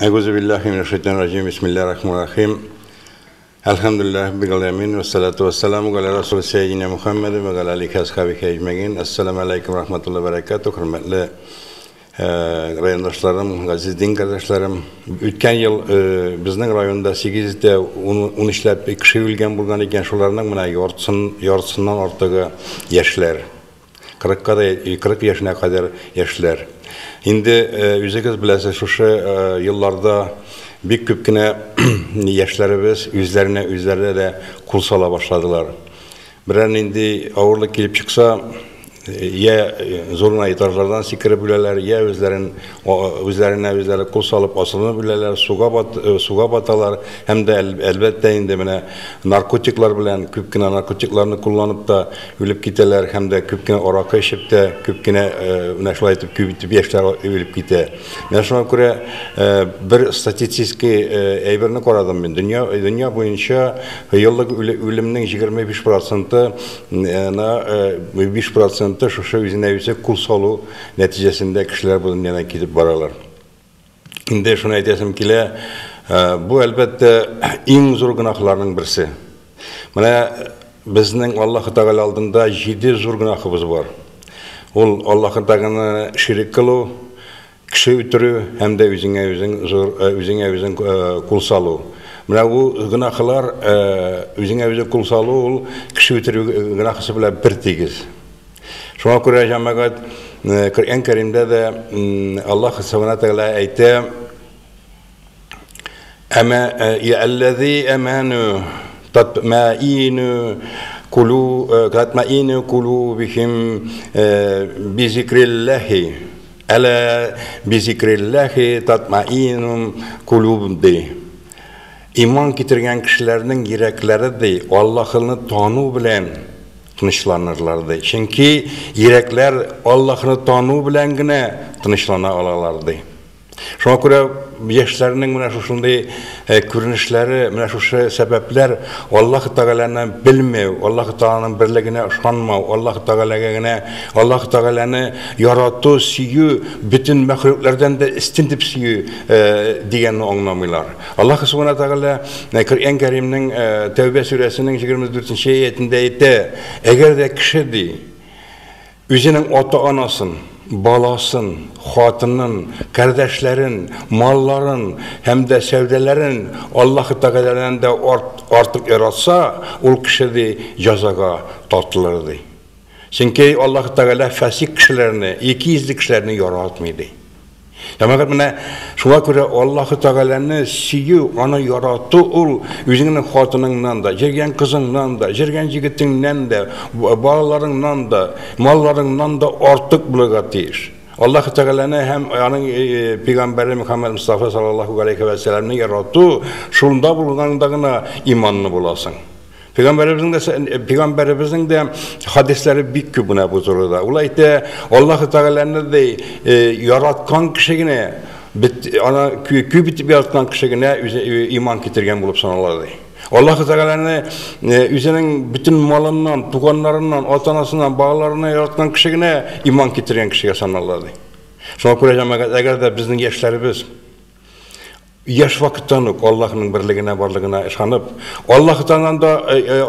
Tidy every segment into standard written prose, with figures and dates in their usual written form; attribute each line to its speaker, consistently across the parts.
Speaker 1: Euzubillahimineşşeytanirracim. Bismillahirrahmanirrahim. Elhamdülillah rabbil alamin ve salatu vesselamu ala Resul seyyidina Muhammed ve ala alihi ashabihi ecmaîn. Esselamu aleyküm rahmetullahi ve berekatuhu. Hürmetli rayondaşlarım, aziz din kardeşlerim. Ötken yıl bizning rayonda 8'de un işlep kişi ölgen bulgan eken şularning mına yortsundan ortağı yaşlar. 40 yaşına kadar yaşlar. Şimdi yüzünüz bilesiz şu yıllarda bir köpkine yaşlarımız üzerine de kul sala başladılar. Birer indi ağırlık gelip çıksa ya zoruna itarlardan sikirip bilerler ya üzerine kul salıp asılını bilerler, suga batalar hem de elbette indi mine narkotiklar bilen köpkine narkotiklarını kullanıp da ölüp giteler hem de köpkine orakı içip de köpkine neşlayıp kübütüp yaşlar ölüp gite. Ben şuna göre bir statistik eybirini koradım ben. Dünya boyunca yıllık ölümünün 25%'ı 5% şu yüzüne kul salı neticesinde kişiler bu dünyadan gidip baralar. Şimdi şunu aytasım ki bu elbette en zor günahlarının birisi. Mana bizning Alloh Taala aldında 7 zor günahımız var. Ol Alloh Taala şirik kılı, kişi ötürü hem de özüne kul salı. Mana bu günahlar özüne kul salı ol kişi ötürü günahısı bilen bir tegiz. Şuna göre cemaat Kur'an-ı Kerim'de de Allah Subhanahu ve Teala ayette ama ya'ellezî amanu tatma'inu kulubihim bi zikrillahi ala bi zikrillahi tatma'inum kulubdi. İman getirgen kişilerin yürekleri de Allah'ını tanı bilen tinchlanırlardı. Çünkü yürekler Allah'ını tanı bilen gene tinçlana alalardı. Şuna göre yaşlarının mına şunday görünüşleri, mına şu sebepler Allah Teala'nı bilmev, Allah Teala'nın birliğine ışanmav, Allah Teala'nı yarattığı suyu bütün mahluklardan da üstün suyu diyenini anlamıyorlar. Allah Subhanahu Teala Kur'an-ı Kerim'in Tevbe suresinin 24. ayetinde ayette eğer de kişi de özünün ata-anasın, balasın, hatının, kardeşlerin, malların hem de sevdelerin Allah-u Teala'dan da artık yaratsa o kişi de cezaga tartılırdı. Çünkü Allah-u Teala fasik kişilerini, ikiyüzlü kişilerini yaratmıyordu. Demek ki şuna göre Allah-u Teala'nın siyu onu yarattı ol özünün hatınından da, jirgen kızından da, jirgen jigitinden de, bağlarından da, mallarından da artık bulgatır. Allah-u Teala'nın hem onun Peygamberi Muhammed Mustafa sallallahu aleyhi ve sellem'in yarattı, şunda bulgandığına imanını bulasın. Peygamberimizin de hadisleri büyük ki buna bu soruda. Olayda Allah-u Teala'nın da yaratkan kişine, ana kübütüp yaratkan kişine iman getirgen bulup sanırlardı. Allah-u Teala'nın üzerinin bütün malından, tuğanlarından, atanasından, bağlarına yaratkan kişine iman getirgen kişiye sanırlardı. Sonra kuracağım eğer de bizim yaşlarımız yaş vakittanık Allah'ın birliğine, varlığına ışanıp, Allah'tan da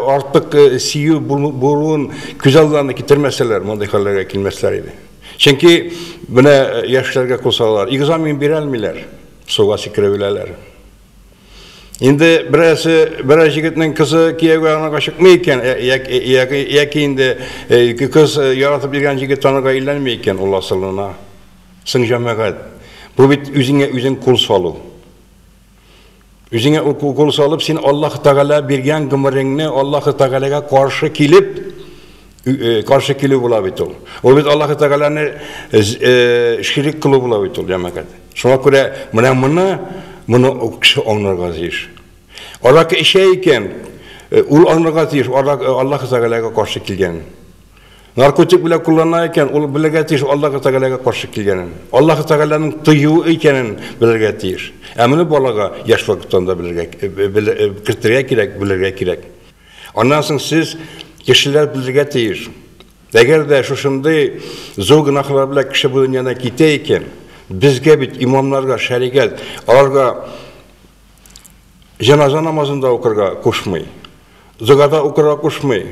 Speaker 1: artık siyu buluğun güzelliğini getirmeseler, mındıkalara ekilmezleriydi. Çünkü buna yaşlarga kulsalar, egzamin birelmiler, soğuğa sikirebilirler. Şimdi biraz jigitinin kızı kiyevgağına kaşıkmayken, yakinde kız yaratıp bilgen jigit tanıga illenmeyken Allah salına, sıncamegat. Bu bit üzün kul salı. Üzüne kul salıp sen Allah Teala bergen gımırını Allah Teala'ya karşı kilip bulabitol. O bit Allah Teala'nı şirik kılıp bulabitol cemaat. Şuna göre bunu o kişi anlargazır. Oradaki işeyken ul anlargazır. Allah Teala'ya karşı kilgen. Narkotik bile kullanırken ul bilgetir Allah Teala'ya karşı kilgenin. Allah Teala'nın tıyığı ikenin bilgetir. Emini balaga yaş vakitinde bilirge kirek. Ondan sonra siz kişiler bilgetir. Eğer de şu şimdi zor günahlar bile kişi bu dünyada giteyken bizge bit imamlarga şeriket, alarga cenaze namazında okurga koşmay, zıgada okurga koşmay,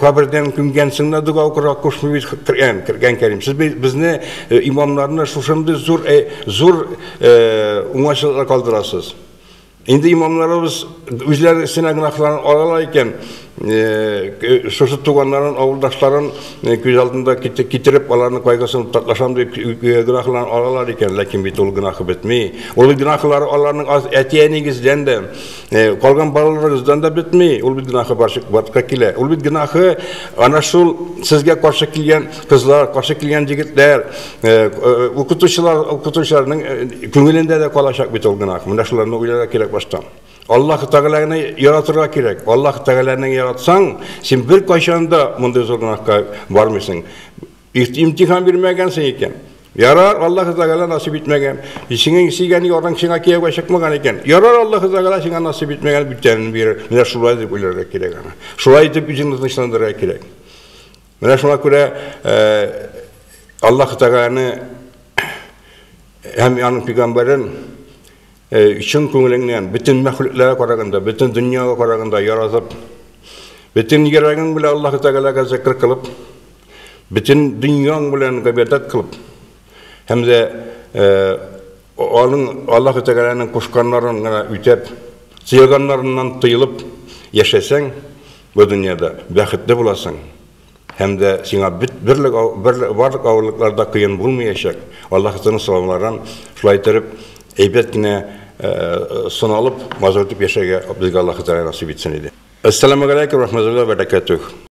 Speaker 1: kabirden küngensinle dıga okurga koşmay kirgen kerim. Siz bizni imamlarına şuşamda zor umaşlıkla kaldırasız. Indi imamlarımız üzleri sine günahlarını alalayken şuşu tuğanların, avuldaşların göz altında kitirip alarını kaygısını tatlaşam deyip günahlarını alalarken lakin bit ol günahı bitmey. Ol günahları alarının etiyeniğizden de kalgan balalarınızdan da bitmey. Ol bit günahı barışık kile. Ol bit günahı ana şul sizge karşı kilgen kızlar, karşı kilgen jigitler, okutuşlarının köngülünde de kalaşak bit ol günahı. Mındaşlarını uylara gerek baştan. Allah Teala'nı yaratırga gerek. Allah Teala'nı yaratsan, sen bir kaşanda bunday zor günahka varmısın. İmtihan vermegensin iken. Yarar Allah Teala nasip etmegen. Senin sigeni oradan şuna kiye başakmagan iken. Yarar Allah Teala sana nasip etmegen bütçenin bir. Mine şulay deyip uylarga gerek ana. Şulay deyip yüzünü dışlandırga gerek. Mine şuna göre Allah Teala'nı hem yanın peygamberin için köngülünden bütün mehluklara karaganda, bütün dünyaya karaganda yaratıp, bütün yeragın bile Allah Teala'ga zikir kılıp, bütün dünyanın bile ibadet kılıp, hem de Allah Teala'nın koşkanlarına ütep, sıyganlarından tıyılıp yaşasan bu dünyada bäxetli bulasın. Hem de sana varlık avlıklarda kıyın bulmayacak. Allah'ın sağlamlarından şulay terip, eybetine son alıp mazur edip yaşaya bizge Allah Teala nasip etsin idi. Esselamu aleyküm ve rahmetullahi ve berekatuhu.